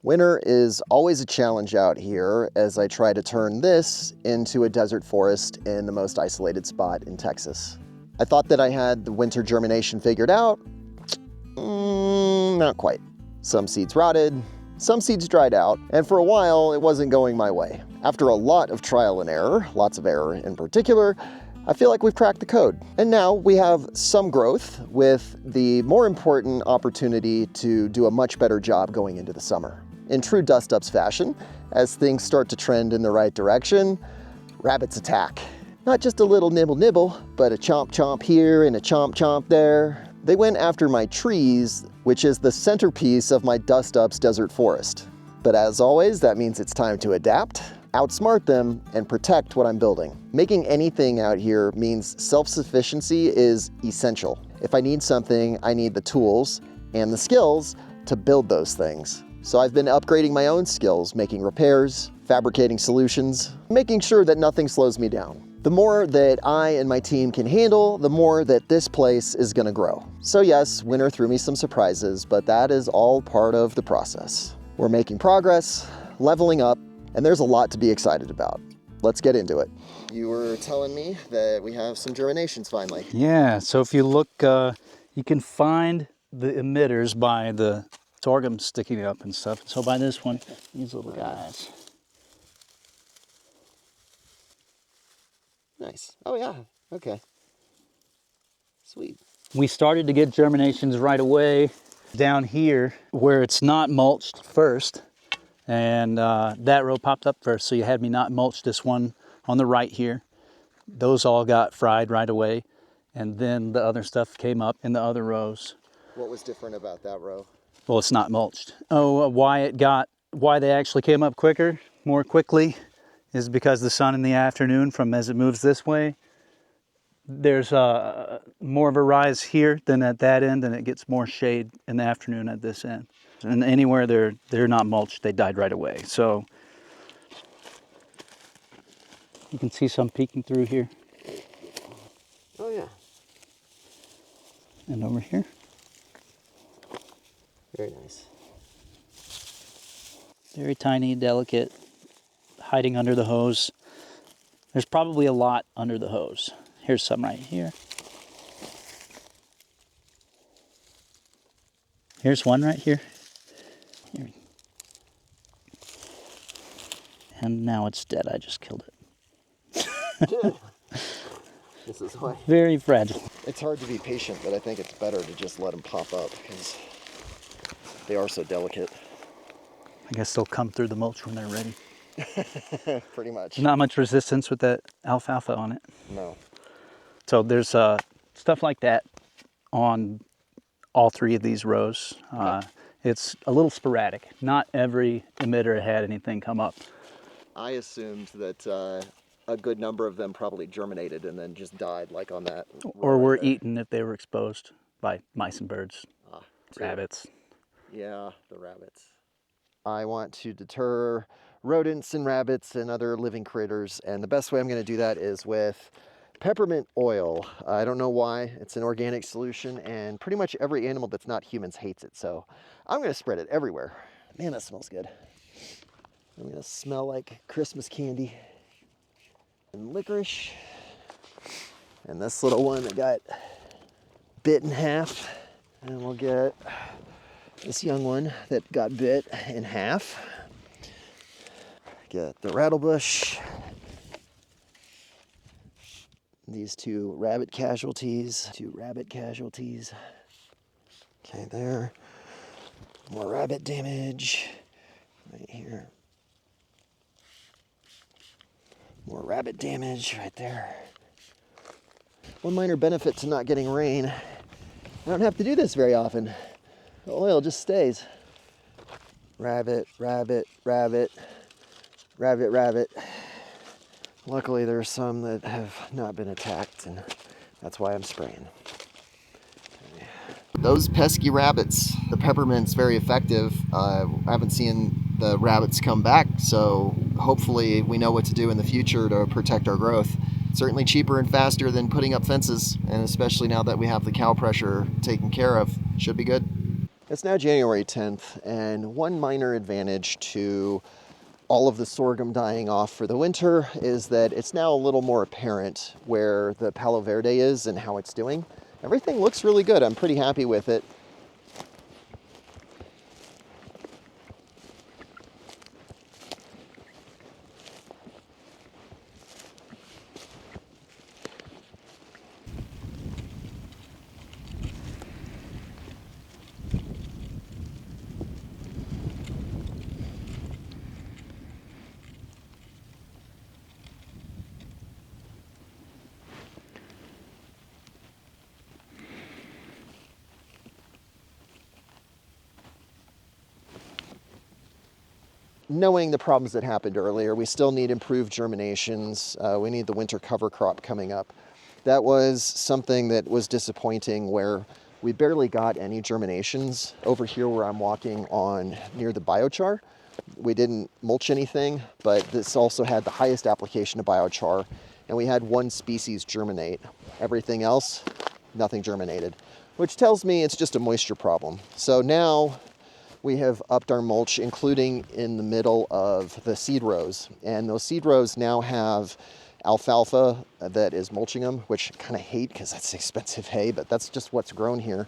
Winter is always a challenge out here as I try to turn this into a desert forest in the most isolated spot in Texas. I thought that I had the winter germination figured out. Not quite. Some seeds rotted, some seeds dried out, and for a while it wasn't going my way. After a lot of trial and error, lots of error in particular, I feel like we've cracked the code. And now we have some growth with the more important opportunity to do a much better job going into the summer. In true Dustups fashion, as things start to trend in the right direction, rabbits attack. Not just a little nibble nibble, but a chomp chomp here and a chomp chomp there. They went after my trees, which is the centerpiece of my Dustups desert forest. But as always, that means it's time to adapt, outsmart them, and protect what I'm building. Making anything out here means self-sufficiency is essential. If I need something, I need the tools and the skills to build those things. So I've been upgrading my own skills, making repairs, fabricating solutions, making sure that nothing slows me down. The more that I and my team can handle, the more that this place is gonna grow. So yes, winter threw me some surprises, but that is all part of the process. We're making progress, leveling up, and there's a lot to be excited about. Let's get into it. You were telling me that we have some germinations finally. Yeah, so if you look, you can find the emitters by the sorghum sticking up and stuff. So by this one, these little guys. Nice. Oh yeah, okay. Sweet. We started to get germinations right away down here where it's not mulched first. And that row popped up first, so you had me not mulch this one on the right here. Those all got fried right away. And then the other stuff came up in the other rows. What was different about that row? Well, it's not mulched. Oh, why they actually came up more quickly, is because the sun in the afternoon, from as it moves this way, there's more of a rise here than at that end, and it gets more shade in the afternoon at this end. And anywhere they're not mulched, they died right away. So you can see some peeking through here. Oh yeah. And over here. Very nice. Very tiny, delicate, hiding under the hose. There's probably a lot under the hose. Here's some right here. Here's one right here. Here. And now it's dead. I just killed it. This is why. Very fragile. It's hard to be patient, but I think it's better to just let them pop up because they are so delicate. I guess they'll come through the mulch when they're ready. Pretty much. Not much resistance with that alfalfa on it. No. So there's stuff like that on all three of these rows. It's a little sporadic. Not every emitter had anything come up. I assumed that a good number of them probably germinated and then just died, like on that. Or were eaten if they were exposed by mice and birds, rabbits. Yeah, the rabbits. I want to deter rodents and rabbits and other living critters, and the best way I'm going to do that is with peppermint oil. I don't know why. It's an organic solution, and pretty much every animal that's not humans hates it, so I'm going to spread it everywhere. Man, that smells good. I'm going to smell like Christmas candy. And licorice. And this little one that got bit in half. And we'll get this young one that got bit in half. Get the rattlebush. These two rabbit casualties. Okay, there. More rabbit damage. Right here. More rabbit damage right there. One minor benefit to not getting rain. I don't have to do this very often. The oil just stays. Rabbit, rabbit, rabbit, rabbit, rabbit. Luckily there are some that have not been attacked, and that's why I'm spraying. Okay. Those pesky rabbits. The peppermint's very effective. I haven't seen the rabbits come back, so hopefully we know what to do in the future to protect our growth. Certainly cheaper and faster than putting up fences, and especially now that we have the cow pressure taken care of, should be good. It's now January 10th, and one minor advantage to all of the sorghum dying off for the winter is that it's now a little more apparent where the Palo Verde is and how it's doing. Everything looks really good. I'm pretty happy with it. Knowing the problems that happened earlier, we still need improved germinations. We need the winter cover crop coming up. That was something that was disappointing, where we barely got any germinations. Over here where I'm walking on near the biochar, we didn't mulch anything, but this also had the highest application of biochar, and we had one species germinate. Everything else, nothing germinated, which tells me it's just a moisture problem. So now we have upped our mulch, including in the middle of the seed rows. And those seed rows now have alfalfa that is mulching them, which I kind of hate because that's expensive hay, but that's just what's grown here.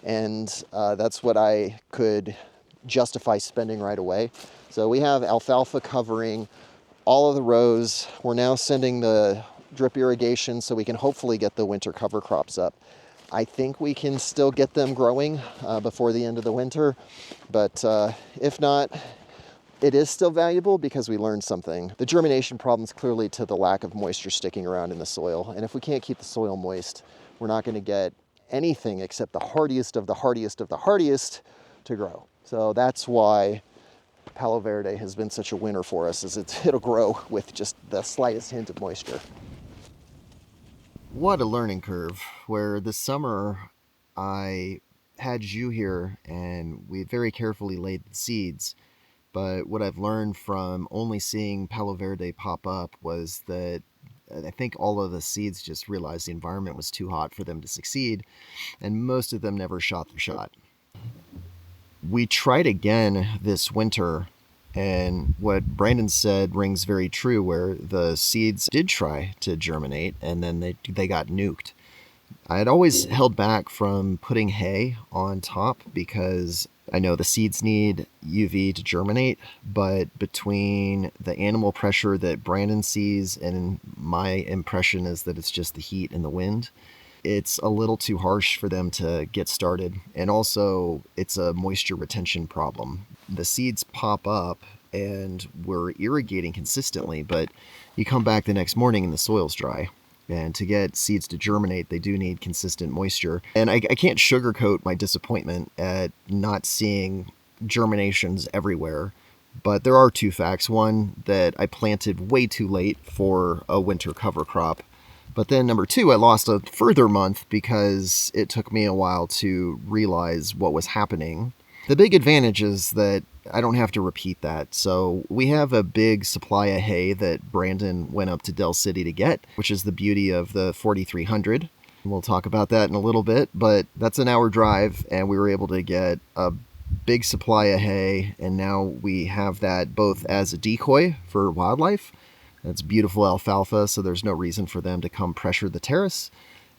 And that's what I could justify spending right away. So we have alfalfa covering all of the rows. We're now sending the drip irrigation so we can hopefully get the winter cover crops up. I think we can still get them growing before the end of the winter, but if not, it is still valuable because we learned something. The germination problem is clearly to the lack of moisture sticking around in the soil, and if we can't keep the soil moist, we're not going to get anything except the hardiest of the hardiest of the hardiest to grow. So that's why Palo Verde has been such a winner for us, is it'll grow with just the slightest hint of moisture. What a learning curve, where this summer I had you here and we very carefully laid the seeds. But what I've learned from only seeing Palo Verde pop up was that I think all of the seeds just realized the environment was too hot for them to succeed, and most of them never shot their shot. We tried again this winter, and what Brandon said rings very true, where the seeds did try to germinate and then they got nuked. I had always held back from putting hay on top because I know the seeds need UV to germinate, but between the animal pressure that Brandon sees and my impression is that it's just the heat and the wind, it's a little too harsh for them to get started. And also, it's a moisture retention problem. The seeds pop up and we're irrigating consistently, but you come back the next morning and the soil's dry. And to get seeds to germinate, they do need consistent moisture. And I can't sugarcoat my disappointment at not seeing germinations everywhere. But there are two facts. One, that I planted way too late for a winter cover crop. But then number two, I lost a further month because it took me a while to realize what was happening. The big advantage is that I don't have to repeat that. So we have a big supply of hay that Brandon went up to Del City to get, which is the beauty of the 4300. We'll talk about that in a little bit, but that's an hour drive, and we were able to get a big supply of hay, and now we have that both as a decoy for wildlife. That's beautiful alfalfa, so there's no reason for them to come pressure the terrace.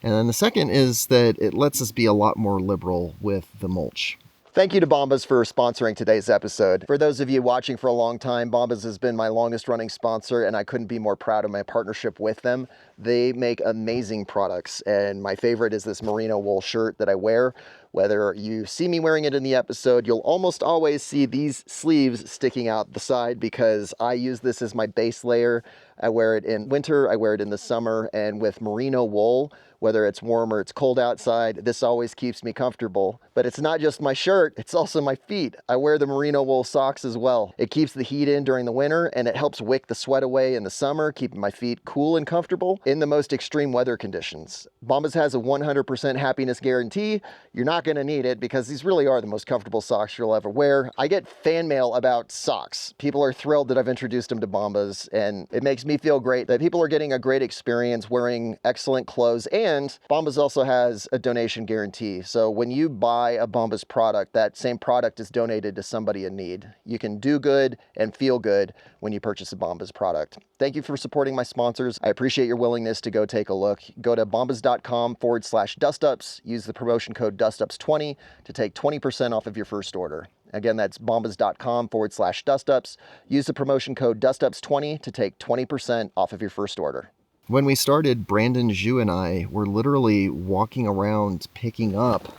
And then the second is that it lets us be a lot more liberal with the mulch. Thank you to Bombas for sponsoring today's episode. For those of you watching for a long time, Bombas has been my longest running sponsor, and I couldn't be more proud of my partnership with them. They make amazing products, and my favorite is this merino wool shirt that I wear. Whether you see me wearing it in the episode, you'll almost always see these sleeves sticking out the side because I use this as my base layer. I wear it in winter, I wear it in the summer, and with merino wool, whether it's warm or it's cold outside, this always keeps me comfortable. But it's not just my shirt, it's also my feet. I wear the merino wool socks as well. It keeps the heat in during the winter, and it helps wick the sweat away in the summer, keeping my feet cool and comfortable in the most extreme weather conditions. Bombas has a 100% happiness guarantee. You're not not going to need it because these really are the most comfortable socks you'll ever wear. I get fan mail about socks. People are thrilled that I've introduced them to Bombas, and it makes me feel great that people are getting a great experience wearing excellent clothes. And Bombas also has a donation guarantee. So when you buy a Bombas product, that same product is donated to somebody in need. You can do good and feel good when you purchase a Bombas product. Thank you for supporting my sponsors. I appreciate your willingness to go take a look. Go to bombas.com/dustups. Use the promotion code Dustups20 to take 20% off of your first order. Again, that's bombas.com/dustups. Use the promotion code Dustups20 to take 20% off of your first order. When we started, Brandon, Zhu, and I were literally walking around picking up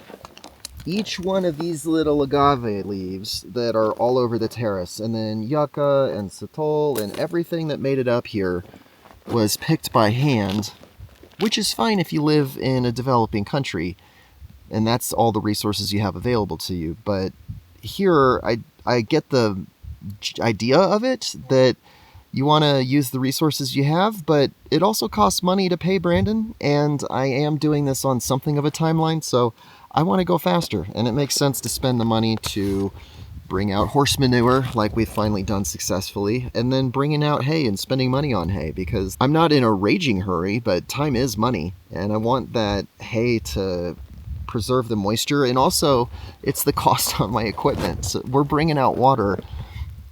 each one of these little agave leaves that are all over the terrace. And then yucca and satol and everything that made it up here was picked by hand, which is fine if you live in a developing country and that's all the resources you have available to you. But here, I get the idea of it, that you want to use the resources you have, but it also costs money to pay Brandon, and I am doing this on something of a timeline, so I want to go faster, and it makes sense to spend the money to bring out horse manure like we've finally done successfully, and then bringing out hay and spending money on hay, because I'm not in a raging hurry, but time is money, and I want that hay to preserve the moisture, and also it's the cost on my equipment. So we're bringing out water,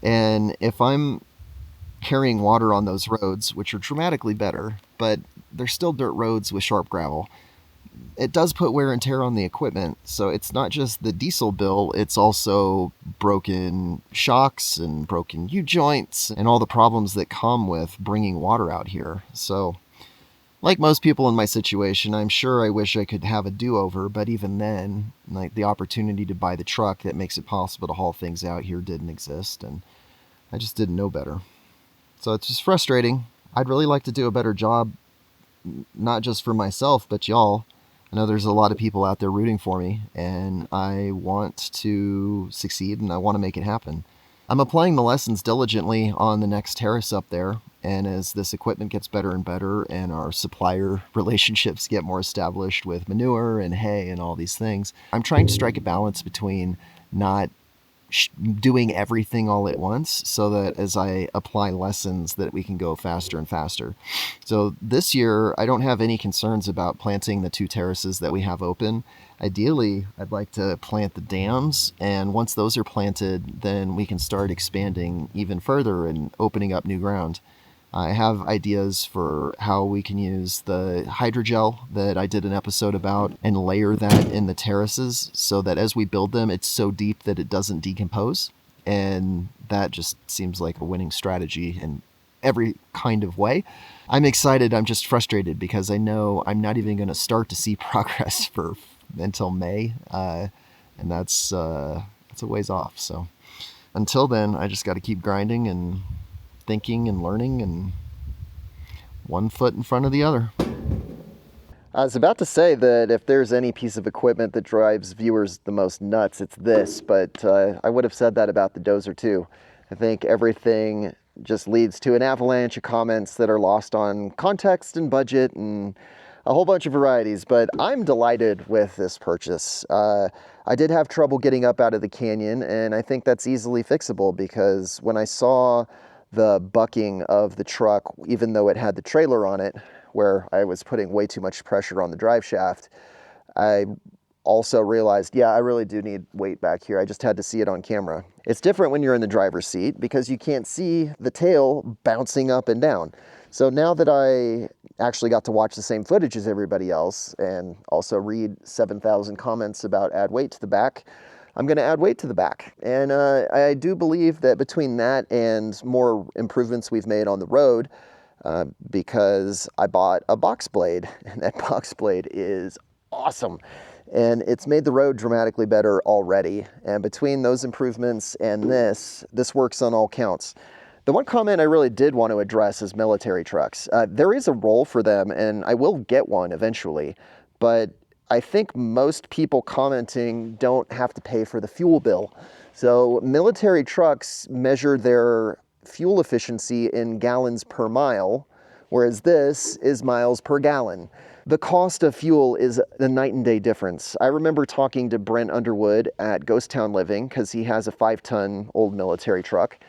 and if I'm carrying water on those roads, which are dramatically better, but they're still dirt roads with sharp gravel, it does put wear and tear on the equipment. So it's not just the diesel bill, it's also broken shocks and broken U-joints and all the problems that come with bringing water out here. So like most people in my situation, I'm sure I wish I could have a do-over, but even then, like, the opportunity to buy the truck that makes it possible to haul things out here didn't exist, and I just didn't know better. So it's just frustrating. I'd really like to do a better job, not just for myself, but y'all. I know there's a lot of people out there rooting for me, and I want to succeed, and I want to make it happen. I'm applying the lessons diligently on the next terrace up there, and as this equipment gets better and better, and our supplier relationships get more established with manure and hay and all these things, I'm trying to strike a balance between not doing everything all at once, so that as I apply lessons that we can go faster and faster. So this year I don't have any concerns about planting the 2 terraces that we have open. Ideally, I'd like to plant the dams, and once those are planted, then we can start expanding even further and opening up new ground. I have ideas for how we can use the hydrogel that I did an episode about and layer that in the terraces so that as we build them, it's so deep that it doesn't decompose. And that just seems like a winning strategy in every kind of way. I'm excited. I'm just frustrated because I know I'm not even going to start to see progress until May. And that's a ways off. So until then, I just got to keep grinding and thinking and learning, and one foot in front of the other. I was about to say that if there's any piece of equipment that drives viewers the most nuts, it's this, but I would have said that about the dozer too. I think everything just leads to an avalanche of comments that are lost on context and budget and a whole bunch of varieties, but I'm delighted with this purchase. I did have trouble getting up out of the canyon, and I think that's easily fixable, because when I saw the bucking of the truck, even though it had the trailer on it, where I was putting way too much pressure on the drive shaft, I also realized, yeah, I really do need weight back here. I just had to see it on camera. It's different when you're in the driver's seat because you can't see the tail bouncing up and down. So now that I actually got to watch the same footage as everybody else and also read 7,000 comments about add weight to the back, I'm going to add weight to the back. And I do believe that between that and more improvements we've made on the road, because I bought a box blade, and that box blade is awesome. And it's made the road dramatically better already. And between those improvements and this works on all counts. The one comment I really did want to address is military trucks. There is a role for them, and I will get one eventually, but I think most people commenting don't have to pay for the fuel bill. So military trucks measure their fuel efficiency in gallons per mile, whereas this is miles per gallon. The cost of fuel is a night and day difference. I remember talking to Brent Underwood at Ghost Town Living because he has a 5-ton old military truck,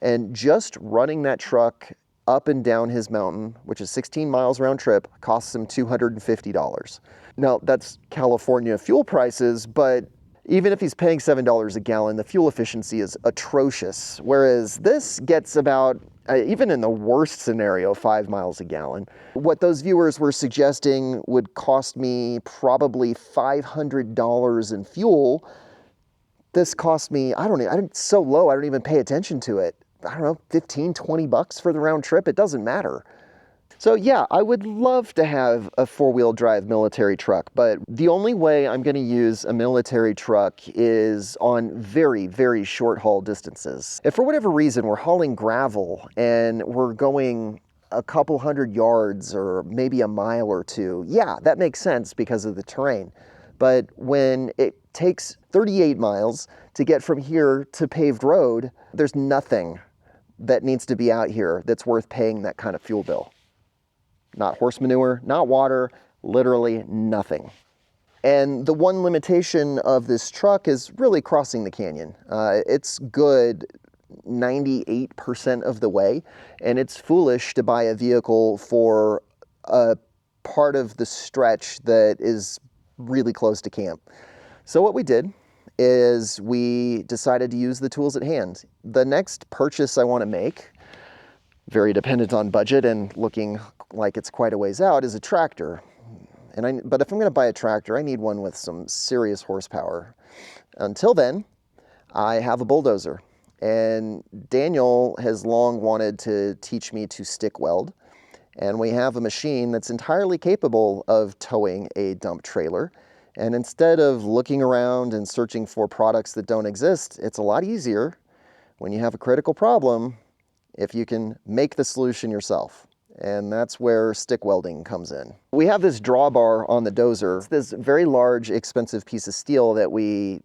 and just running that truck up and down his mountain, which is 16 miles round trip, costs him $250. Now, that's California fuel prices, but even if he's paying $7 a gallon, the fuel efficiency is atrocious. Whereas this gets about, even in the worst scenario, 5 miles a gallon. What those viewers were suggesting would cost me probably $500 in fuel. This cost me, it's so low, I don't even pay attention to it. I don't know, 15, 20 bucks for the round trip. It doesn't matter. So yeah, I would love to have a 4-wheel drive military truck, but the only way I'm going to use a military truck is on very, very short haul distances. If for whatever reason we're hauling gravel and we're going a couple hundred yards or maybe a mile or two, yeah, that makes sense because of the terrain. But when it takes 38 miles to get from here to paved road, there's nothing that needs to be out here that's worth paying that kind of fuel bill. Not horse manure, not water, literally nothing. And the one limitation of this truck is really crossing the canyon. It's good 98% of the way, and it's foolish to buy a vehicle for a part of the stretch that is really close to camp. So what we did is we decided to use the tools at hand. The next purchase I want to make, very dependent on budget and looking like it's quite a ways out, is a tractor. But if I'm going to buy a tractor, I need one with some serious horsepower. Until then, I have a bulldozer. And Daniel has long wanted to teach me to stick weld. And we have a machine that's entirely capable of towing a dump trailer. And instead of looking around and searching for products that don't exist, it's a lot easier when you have a critical problem if you can make the solution yourself. And that's where stick welding comes in. We have this drawbar on the dozer. It's this very large, expensive piece of steel that we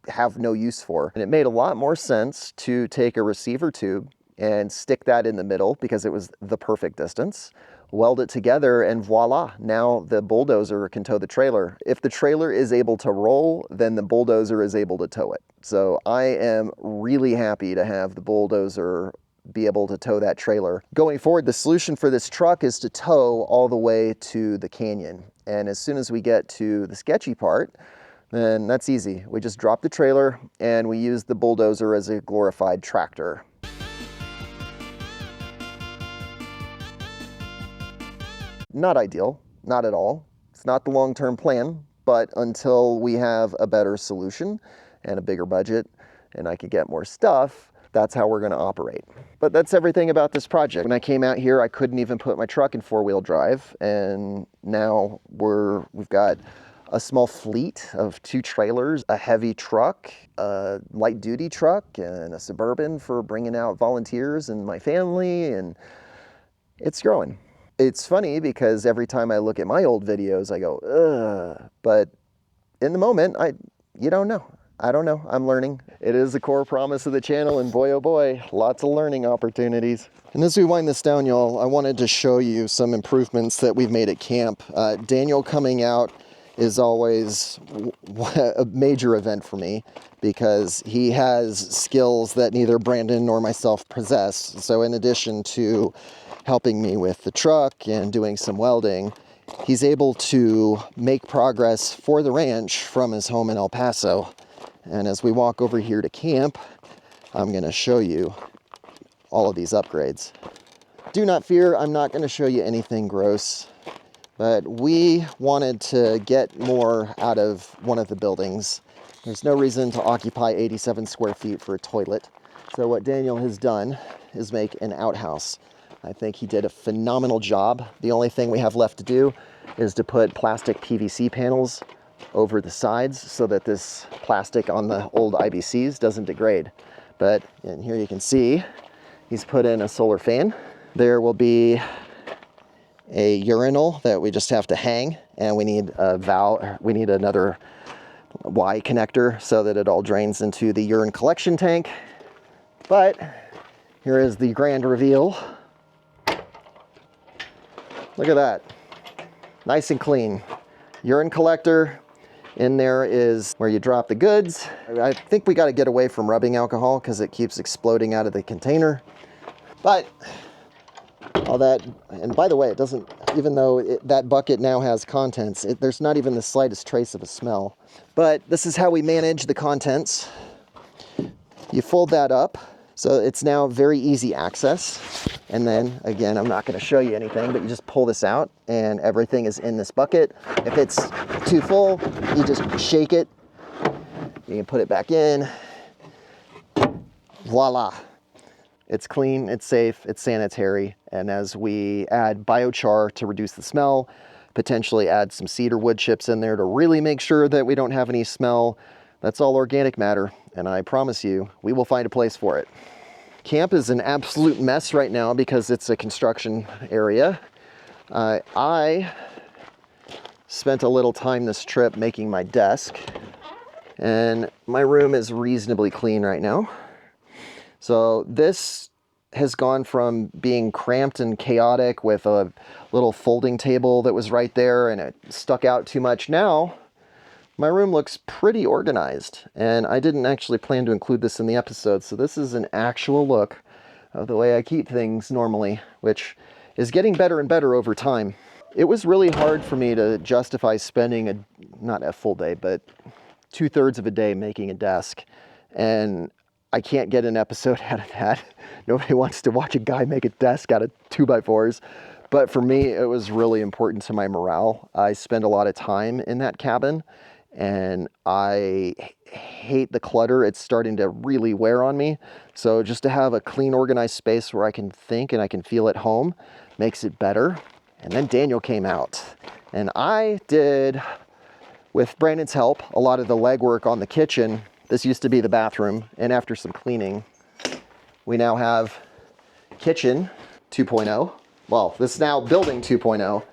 have no use for. And it made a lot more sense to take a receiver tube and stick that in the middle because it was the perfect distance, weld it together, and voila, now the bulldozer can tow the trailer. If the trailer is able to roll, then the bulldozer is able to tow it. So I am really happy to have the bulldozer be able to tow that trailer. Going forward, the solution for this truck is to tow all the way to the canyon. And as soon as we get to the sketchy part, then that's easy. We just drop the trailer and we use the bulldozer as a glorified tractor. Not ideal, not at all. It's not the long-term plan, but until we have a better solution and a bigger budget and I can get more stuff, that's how we're going to operate. But that's everything about this project. When I came out here, I couldn't even put my truck in 4-wheel drive, and now we've got a small fleet of 2 trailers, a heavy truck, a light-duty truck, and a Suburban for bringing out volunteers and my family, and it's growing. It's funny because every time I look at my old videos, I go, ugh, but in the moment, you don't know. I don't know, I'm learning. It is a core promise of the channel, and boy, oh boy, lots of learning opportunities. And as we wind this down, y'all, I wanted to show you some improvements that we've made at camp. Daniel coming out is always a major event for me because he has skills that neither Brandon nor myself possess. So in addition to helping me with the truck and doing some welding, he's able to make progress for the ranch from his home in El Paso. And as we walk over here to camp, I'm going to show you all of these upgrades. Do not fear, I'm not going to show you anything gross, but we wanted to get more out of one of the buildings. There's no reason to occupy 87 square feet for a toilet. So what Daniel has done is make an outhouse. I think he did a phenomenal job. The only thing we have left to do is to put plastic PVC panels over the sides so that this plastic on the old IBCs doesn't degrade. But in here you can see he's put in a solar fan. There will be a urinal that we just have to hang, and we need a valve, we need another Y connector so that it all drains into the urine collection tank. But here is the grand reveal. Look at that. nice and clean. Urine collector. In there is where you drop the goods. I think we got to get away from rubbing alcohol because it keeps exploding out of the container. But all that, and by the way, it doesn't, even though that bucket now has contents, there's not even the slightest trace of a smell. But this is how we manage the contents. You fold that up, so it's now very easy access. And then, again, I'm not going to show you anything, but you just pull this out and everything is in this bucket. If it's too full, you just shake it. You can put it back in. Voila. It's clean, it's safe, it's sanitary. And as we add biochar to reduce the smell, potentially add some cedar wood chips in there to really make sure that we don't have any smell, that's all organic matter. And I promise you, we will find a place for it. Camp is an absolute mess right now because it's a construction area. I spent a little time this trip making my desk, and my room is reasonably clean right now. So this has gone from being cramped and chaotic with a little folding table that was right there and it stuck out too much. Now my room looks pretty organized, and I didn't actually plan to include this in the episode, so this is an actual look of the way I keep things normally, which is getting better and better over time. It was really hard for me to justify spending not a full day, but 2/3 of a day making a desk, and I can't get an episode out of that. Nobody wants to watch a guy make a desk out of 2x4s. But for me, it was really important to my morale. I spend a lot of time in that cabin, and I hate the clutter. It's starting to really wear on me. So just to have a clean, organized space where I can think and I can feel at home makes it better. And then Daniel came out, and I did, with Brandon's help, a lot of the legwork on the kitchen. This used to be the bathroom, and after some cleaning, we now have kitchen 2.0. Well, this is now building 2.0.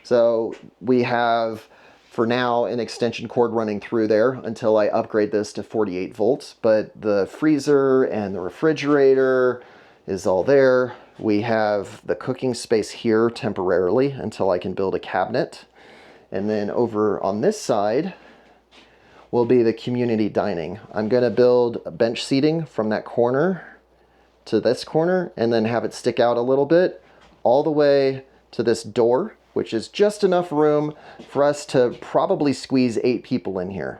So we have, for now, an extension cord running through there until I upgrade this to 48 volts. But the freezer and the refrigerator is all there. We have the cooking space here temporarily until I can build a cabinet. And then over on this side will be the community dining. I'm gonna build a bench seating from that corner to this corner and then have it stick out a little bit all the way to this door, which is just enough room for us to probably squeeze 8 people in here.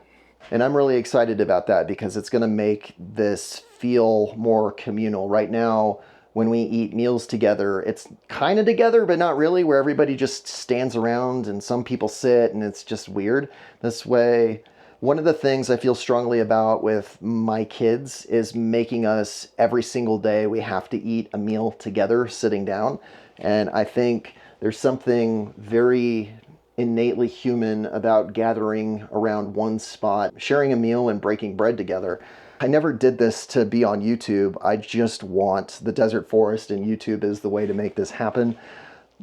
And I'm really excited about that because it's gonna make this feel more communal. Right now, when we eat meals together, it's kind of together, but not really, where everybody just stands around and some people sit and it's just weird. This way, one of the things I feel strongly about with my kids is making us, every single day, we have to eat a meal together, sitting down. And I think there's something very innately human about gathering around one spot, sharing a meal and breaking bread together. I never did this to be on YouTube. I just want the desert forest, and YouTube is the way to make this happen.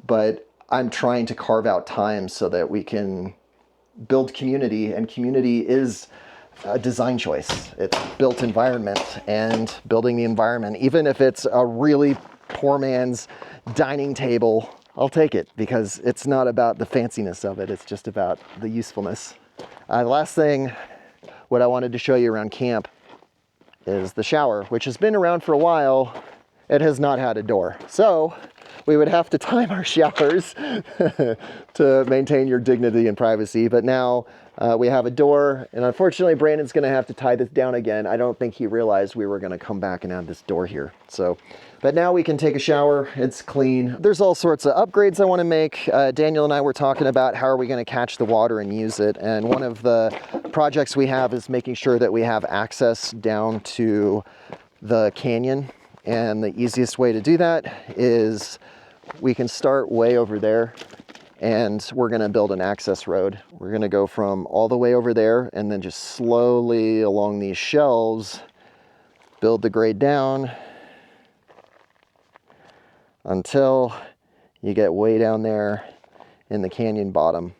But I'm trying to carve out time so that we can build community, and community is a design choice. It's built environment, and building the environment, even if it's a really poor man's dining table, I'll take it because it's not about the fanciness of it. It's just about the usefulness. The last thing, what I wanted to show you around camp is the shower, which has been around for a while. It has not had a door. So we would have to time our showers to maintain your dignity and privacy. But now we have a door, and unfortunately Brandon's gonna have to tie this down again. I don't think he realized we were gonna come back and add this door here. So, but now we can take a shower, it's clean. There's all sorts of upgrades I wanna make. Daniel and I were talking about how are we gonna catch the water and use it. And one of the projects we have is making sure that we have access down to the canyon. And the easiest way to do that is we can start way over there, and we're gonna build an access road. We're gonna go from all the way over there and then just slowly along these shelves, build the grade down until you get way down there in the canyon bottom.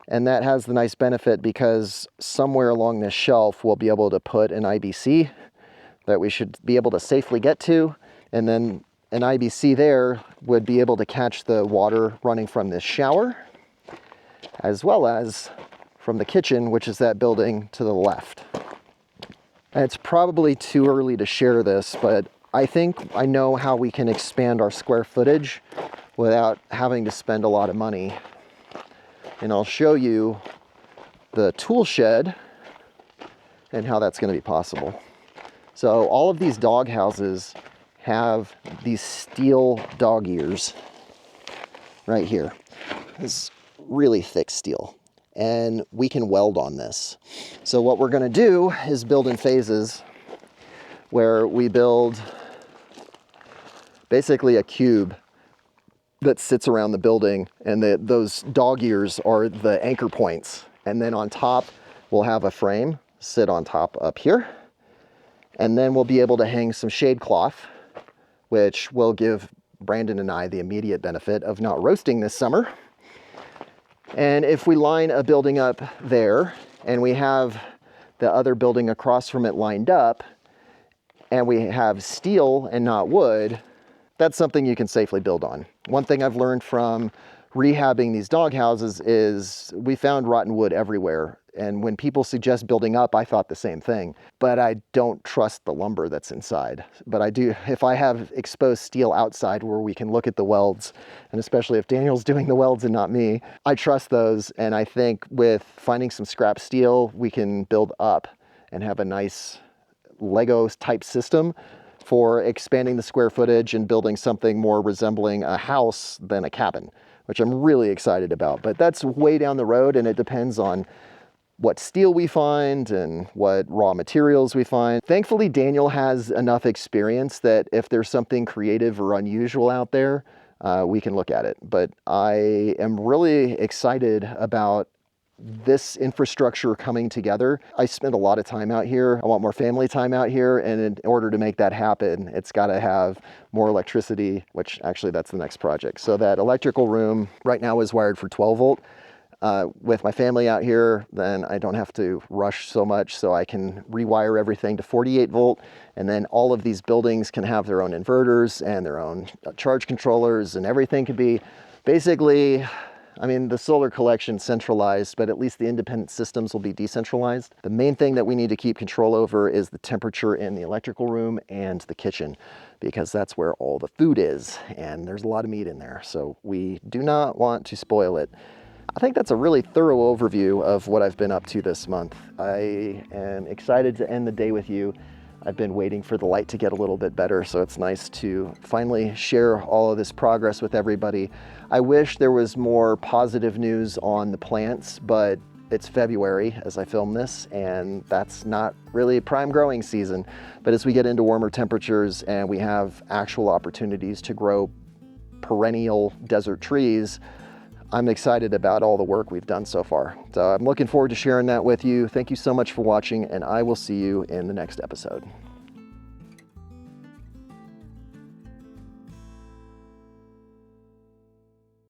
And that has the nice benefit because somewhere along this shelf we'll be able to put an IBC that we should be able to safely get to, and then an IBC there would be able to catch the water running from this shower. as well as from the kitchen, which is that building to the left. And it's probably too early to share this, but I think I know how we can expand our square footage without having to spend a lot of money. And I'll show you the tool shed and how that's going to be possible. So all of these dog houses have these steel dog ears right here. This really thick steel. And we can weld on this. So what we're going to do is build in phases where we build basically a cube that sits around the building, and those dog ears are the anchor points. And then on top, we'll have a frame sit on top up here. And then we'll be able to hang some shade cloth, which will give Brandon and I the immediate benefit of not roasting this summer. And if we line a building up there, and we have the other building across from it lined up, and we have steel and not wood, that's something you can safely build on. One thing I've learned from rehabbing these dog houses is we found rotten wood everywhere. And when people suggest building up, I thought the same thing. But I don't trust the lumber that's inside. But I do, if I have exposed steel outside where we can look at the welds, and especially if Daniel's doing the welds and not me, I trust those. And I think with finding some scrap steel, we can build up and have a nice Lego type system for expanding the square footage and building something more resembling a house than a cabin, which I'm really excited about. But that's way down the road, and it depends on what steel we find and what raw materials we find. Thankfully, Daniel has enough experience that if there's something creative or unusual out there, we can look at it. But I am really excited about this infrastructure coming together. I spend a lot of time out here. I want more family time out here, and in order to make that happen, it's got to have more electricity, which actually that's the next project. So that electrical room right now is wired for 12 volt. With my family out here, then I don't have to rush so much, so I can rewire everything to 48 volt, and then all of these buildings can have their own inverters and their own charge controllers, and everything can be basically, I mean, the solar collection centralized, but at least the independent systems will be decentralized. The main thing that we need to keep control over is the temperature in the electrical room and the kitchen, because that's where all the food is, and there's a lot of meat in there, so we do not want to spoil it. I think that's a really thorough overview of what I've been up to this month. I am excited to end the day with you. I've been waiting for the light to get a little bit better, so it's nice to finally share all of this progress with everybody. I wish there was more positive news on the plants, but it's February as I film this, and that's not really prime growing season. But as we get into warmer temperatures and we have actual opportunities to grow perennial desert trees, I'm excited about all the work we've done so far. So I'm looking forward to sharing that with you. Thank you so much for watching, and I will see you in the next episode.